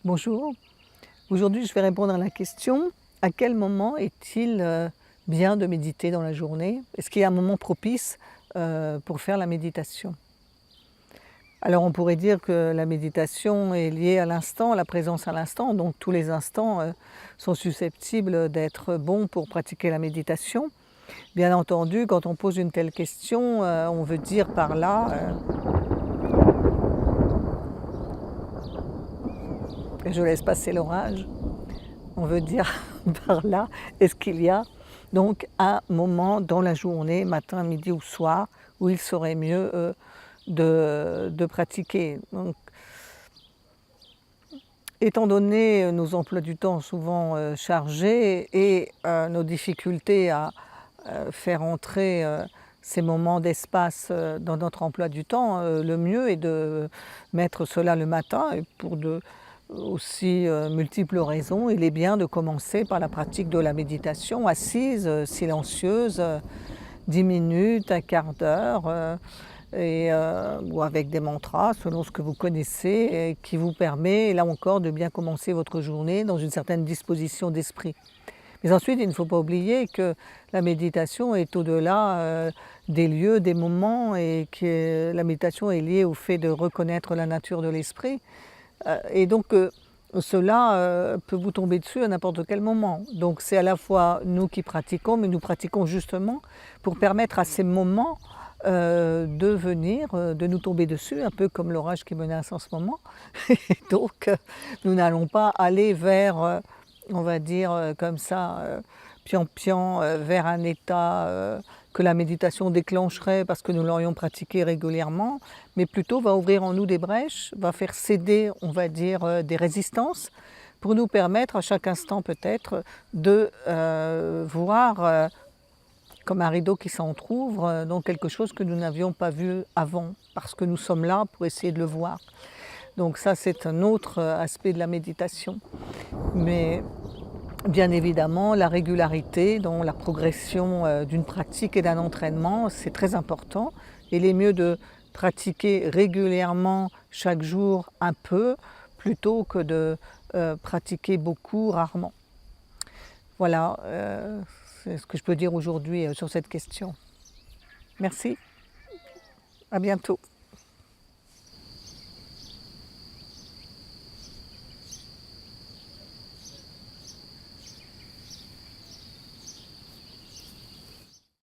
Bonjour, aujourd'hui je vais répondre à la question: à quel moment est-il bien de méditer dans la journée? Est-ce qu'il y a un moment propice pour faire la méditation? Alors on pourrait dire que la méditation est liée à l'instant, à la présence à l'instant, donc tous les instants sont susceptibles d'être bons pour pratiquer la méditation. Bien entendu, quand on pose une telle question, on veut dire par là, je laisse passer l'orage. On veut dire par là, est-ce qu'il y a donc un moment dans la journée, matin, midi ou soir, où il serait mieux de pratiquer. Donc, étant donné nos emplois du temps souvent chargés et nos difficultés à faire entrer ces moments d'espace dans notre emploi du temps, le mieux est de mettre cela le matin et pour de aussi multiples raisons. Il est bien de commencer par la pratique de la méditation assise, silencieuse, 10 minutes, un quart d'heure, ou avec des mantras selon ce que vous connaissez et qui vous permet, là encore, de bien commencer votre journée dans une certaine disposition d'esprit. Mais ensuite, il ne faut pas oublier que la méditation est au-delà des lieux, des moments, et que la méditation est liée au fait de reconnaître la nature de l'esprit. Et donc cela peut vous tomber dessus à n'importe quel moment. Donc c'est à la fois nous qui pratiquons, mais nous pratiquons justement pour permettre à ces moments de venir, de nous tomber dessus, un peu comme l'orage qui menace en ce moment. Et donc nous n'allons pas aller vers, on va dire comme ça, pian-pian, vers un état que la méditation déclencherait parce que nous l'aurions pratiqué régulièrement, mais plutôt va ouvrir en nous des brèches, va faire céder, on va dire, des résistances, pour nous permettre à chaque instant peut-être de voir comme un rideau qui s'entrouvre, donc quelque chose que nous n'avions pas vu avant, parce que nous sommes là pour essayer de le voir. Donc ça, c'est un autre aspect de la méditation. Mais bien évidemment, la régularité dans la progression d'une pratique et d'un entraînement, c'est très important. Il est mieux de pratiquer régulièrement chaque jour un peu, plutôt que de pratiquer beaucoup rarement. Voilà, c'est ce que je peux dire aujourd'hui sur cette question. Merci, à bientôt.